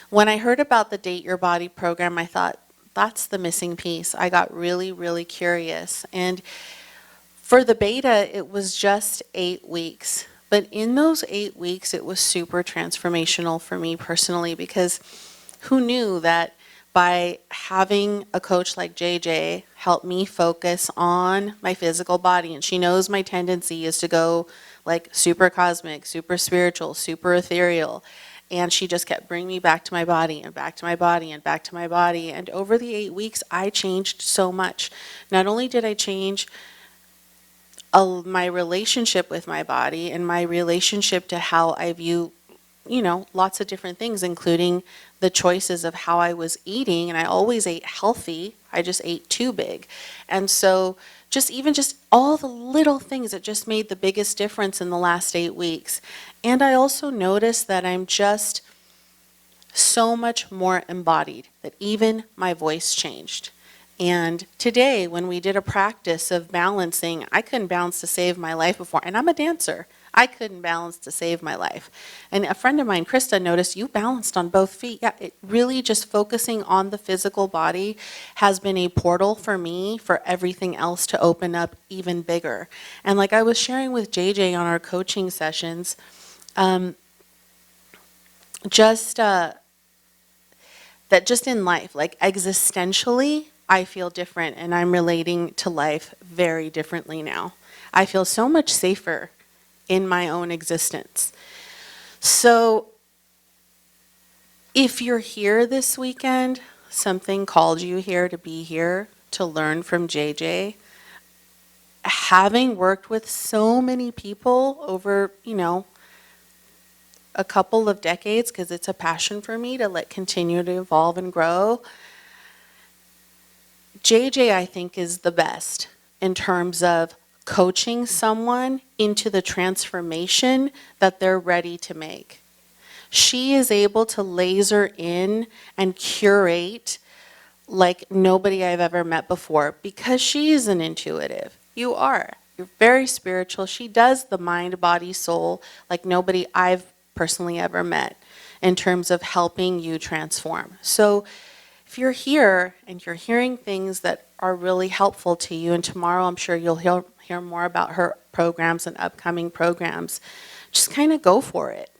When I heard about the Date Your Body program, I thought, that's the missing piece. I got really, really curious. And for the beta, it was just 8 weeks. But in those 8 weeks, it was super transformational for me personally, because who knew that by having a coach like JJ help me focus on my physical body, and she knows my tendency is to go like super cosmic, super spiritual, super ethereal. And she just kept bringing me back to my body and back to my body and back to my body. And over the 8 weeks, I changed so much. Not only did I change my relationship with my body and my relationship to how I view, lots of different things, including the choices of how I was eating. And I always ate healthy. I just ate too big. And so just all the little things that just made the biggest difference in the last 8 weeks. And I also noticed that I'm just so much more embodied, that even my voice changed. And today, when we did a practice of balancing, I couldn't balance to save my life before, and I'm a dancer. I couldn't balance to save my life. And a friend of mine, Krista, noticed you balanced on both feet. Yeah, it really just focusing on the physical body has been a portal for me for everything else to open up even bigger. And like I was sharing with JJ on our coaching sessions, that just in life, like existentially, I feel different and I'm relating to life very differently now. I feel so much safer in my own existence. So if you're here this weekend, something called you here to be here to learn from JJ. Having worked with so many people over, a couple of decades, because it's a passion for me to continue to evolve and grow. JJ, I think, is the best in terms of coaching someone into the transformation that they're ready to make. She is able to laser in and curate like nobody I've ever met before, because she is an intuitive. You are. You're very spiritual. She does the mind, body, soul like nobody I've personally ever met in terms of helping you transform. So if you're here and you're hearing things that are really helpful to you, and tomorrow I'm sure you'll hear more about her programs and upcoming programs, just kind of go for it.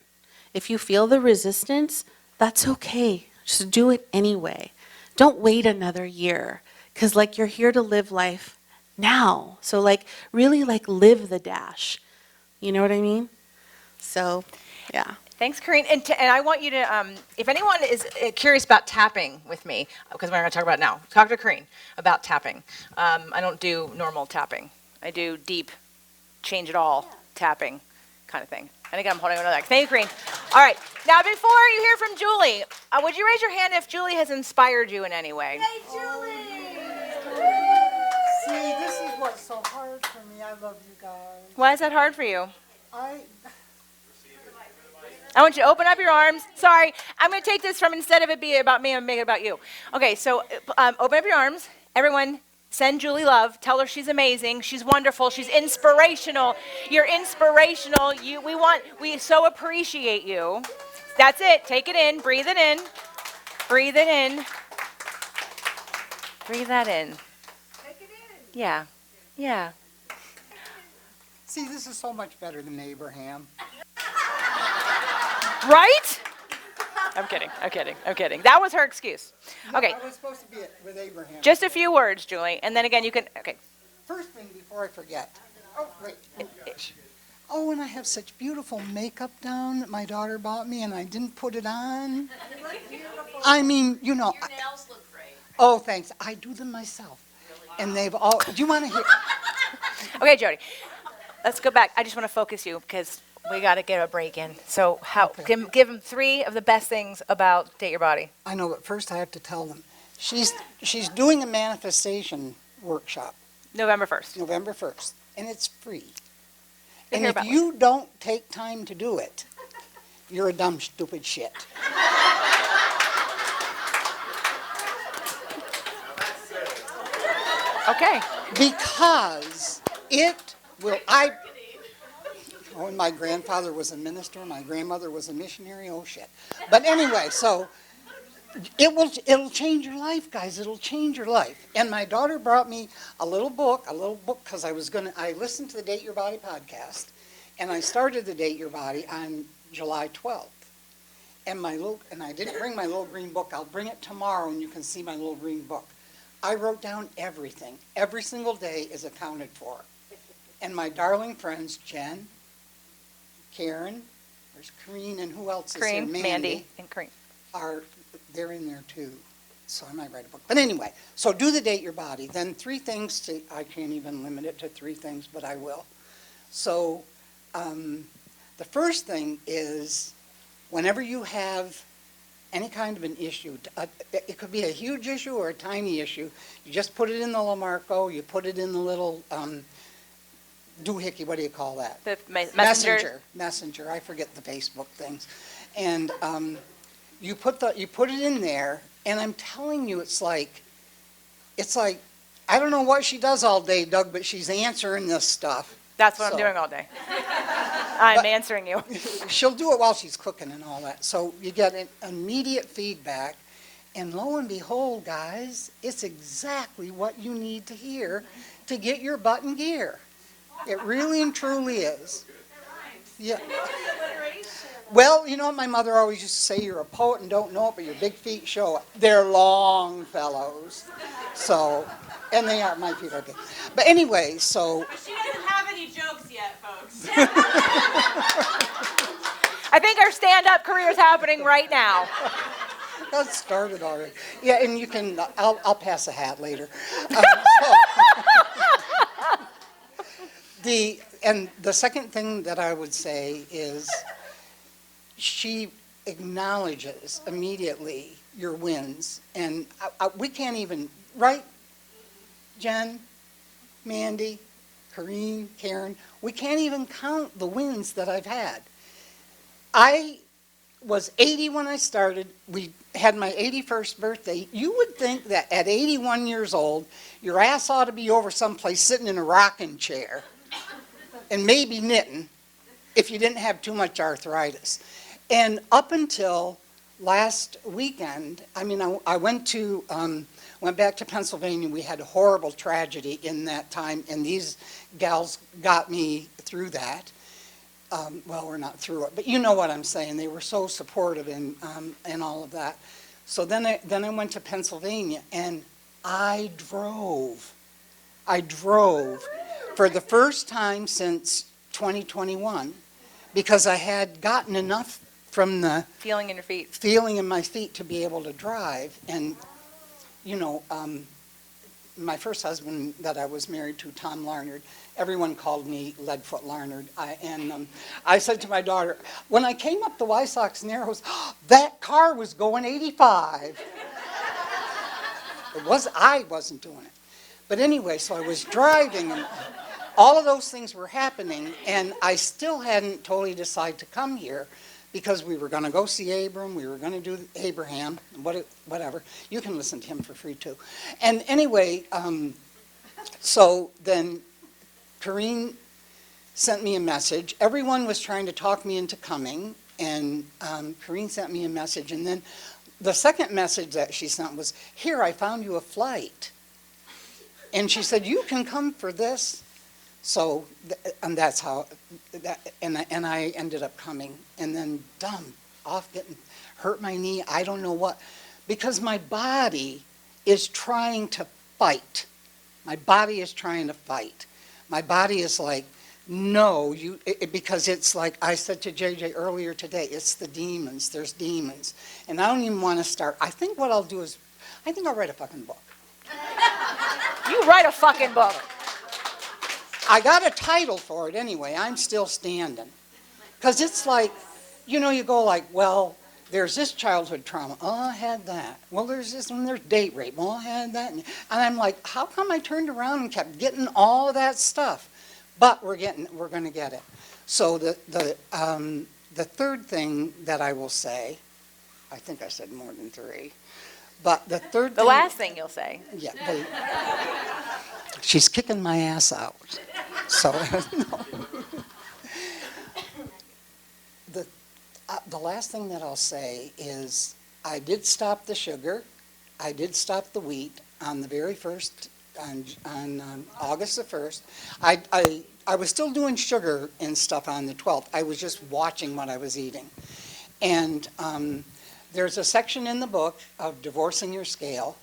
If you feel the resistance, that's okay. Just do it anyway. Don't wait another year, because you're here to live life now. So really live the dash. You know what I mean? So, yeah. Thanks, Corinne. And I want you to, if anyone is curious about tapping with me, because we're going to talk about it now, talk to Corinne about tapping. I don't do normal tapping. I do deep, change it all tapping kind of thing. And again, I'm holding another leg. Thank you, Corinne. All right. Now, before you hear from Julie, would you raise your hand if Julie has inspired you in any way? Hey, Julie! See, this is what's so hard for me. I love you guys. Why is that hard for you? I want you to open up your arms. Sorry, I'm going to take this from instead of it being about me, I'm going to make it about you. Okay, so open up your arms. Everyone, send Julie love. Tell her she's amazing. She's wonderful. She's inspirational. You're inspirational. We so appreciate you. That's it. Take it in. Breathe it in. Breathe it in. Breathe that in. take it in. Yeah. Yeah. See, this is so much better than Abraham. Right? I'm kidding. I'm kidding. I'm kidding. That was her excuse. Okay. I was supposed to be it with Abraham. Just a few words, Julie. And then again, you can, okay. First thing before I forget. Oh, wait. Oh, and I have such beautiful makeup down that my daughter bought me, and I didn't put it on. I mean, Your nails look great. Oh, thanks. I do them myself. And they've all, do you want to hear? Okay, Jody. Let's go back. I just want to focus you because we got to get a break in. So give them 3 of the best things about Date Your Body. I know, but first I have to tell them, She's doing a manifestation workshop November 1st. November 1st, and it's free. You'll And hear if about it. you don't take time to do it, you're a dumb, stupid shit. Okay. Because it will, oh, and my grandfather was a minister, my grandmother was a missionary, oh shit. But anyway, so it'll change your life, guys, it'll change your life. And my daughter brought me a little book, because I listened to the Date Your Body podcast, and I started the Date Your Body on July 12th. And I didn't bring my little green book, I'll bring it tomorrow and you can see my little green book. I wrote down everything. Every single day is accounted for. And my darling friends, Jen, Karen, there's Corrine, and who else is there? Cream, Mandy, and Cream. They're in there too. So I might write a book. But anyway, so do the Date Your Body. Then 3 things I can't even limit it to 3 things, but I will. So the first thing is whenever you have any kind of an issue, it could be a huge issue or a tiny issue, you just put it in the Lamarco, you put it in the little doohickey, what do you call that? The messenger. Messenger, I forget the Facebook things. And you put it in there, and I'm telling you, it's like, I don't know what she does all day, Doug, but she's answering this stuff. That's what I'm So- doing all day. I'm answering you. She'll do it while she's cooking and all that. So you get an immediate feedback, and lo and behold, guys, it's exactly what you need to hear to get your butt in gear. It really and truly is. Yeah. Well, you know what my mother always used to say, you're a poet and don't know it, but your big feet show it. They're long fellows. So, and they are, my feet are big. But anyway, so. She doesn't have any jokes yet, folks. I think our stand-up career is happening right now. That started already. Yeah, and you can, I'll pass a hat later. And the second thing that I would say is she acknowledges immediately your wins. And we can't even, right, Jen, Mandy, Corrine, Karen, we can't even count the wins that I've had. I was 80 when I started. We had my 81st birthday. You would think that at 81 years old, your ass ought to be over someplace sitting in a rocking chair and maybe knitting if you didn't have too much arthritis. And up until last weekend, I mean, I went back to Pennsylvania. We had a horrible tragedy in that time, and these gals got me through that. Well, we're not through it, but you know what I'm saying. They were so supportive and all of that. So then I went to Pennsylvania, and I drove for the first time since 2021 because I had gotten enough from the Feeling in your feet. feeling in my feet to be able to drive. And, you know, my first husband that I was married to, Tom Larnard, everyone called me Leadfoot Larnard. I said to my daughter, when I came up the Wysox Narrows, that car was going 85. I wasn't doing it. But anyway, so I was driving, and all of those things were happening, and I still hadn't totally decided to come here because we were going to go see Abram, we were going to do Abraham, whatever. You can listen to him for free too. And anyway, so then Corrine sent me a message. Everyone was trying to talk me into coming, and Corrine sent me a message, and then the second message that she sent was, here, I found you a flight. And she said, you can come for this. So, and that's how, and I ended up coming. And then, hurt my knee, I don't know what. Because my body is trying to fight. My body is trying to fight. My body is like, no, because it's like I said to JJ earlier today, it's the demons, there's demons. And I don't even want to start. I think what I'll do is, I think I'll write a fucking book. You write a fucking book. I got a title for it anyway. I'm still standing. Because it's like, you know, you go like, well, there's this childhood trauma. Oh, I had that. Well, there's this one, there's date rape. Oh, I had that. And I'm like, how come I turned around and kept getting all of that stuff? But we're going to get it. So the third thing that I will say, I think I said more than three, but the third The thing. last thing you'll say. Yeah. She's kicking my ass out. So, no. The last thing that I'll say is I did stop the sugar. I did stop the wheat on the very first, on August the 1st. I was still doing sugar and stuff on the 12th. I was just watching what I was eating. And there's a section in the book of divorcing your scale.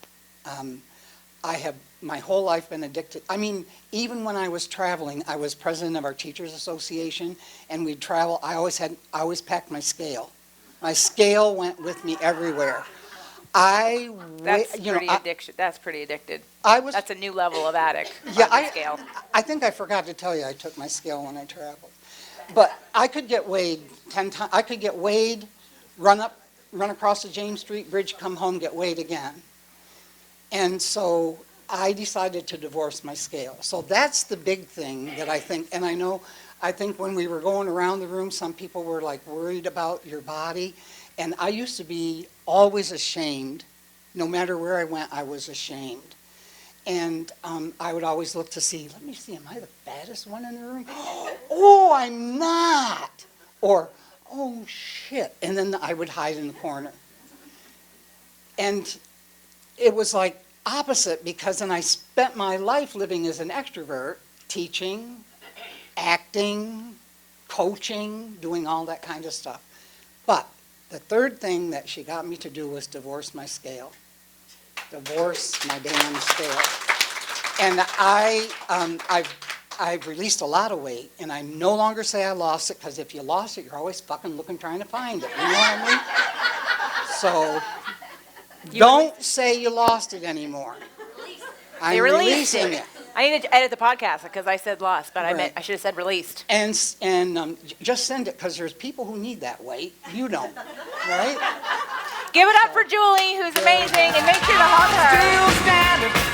I have my whole life been addicted. I mean, even when I was traveling, I was president of our Teachers Association, and we'd travel. I always packed my scale. My scale went with me everywhere. That's pretty addicted. That's a new level of addict. Yeah, on the scale. I think I forgot to tell you I took my scale when I traveled. But I could get weighed 10 times. I could get weighed, run across the James Street Bridge, come home, get weighed again. And so I decided to divorce my scale. So that's the big thing that I think, and I think when we were going around the room, some people were like worried about your body. And I used to be always ashamed. No matter where I went, I was ashamed. And I would always look to see, let me see, am I the fattest one in the room? Oh, I'm not. Or, oh, shit. And then I would hide in the corner. And it was like opposite, because then I spent my life living as an extrovert, teaching, acting, coaching, doing all that kind of stuff. But the third thing that she got me to do was divorce my scale. Divorce my damn scale. And I've released a lot of weight, and I no longer say I lost it, because if you lost it, you're always fucking looking, trying to find it. You know what I mean? So don't say you lost it anymore. I'm They released releasing it. I need to edit the podcast because I said lost, but Right. I should have said released. And just send it, because there's people who need that weight. You don't, right? Give it up for Julie, who's amazing, and make sure to hug her.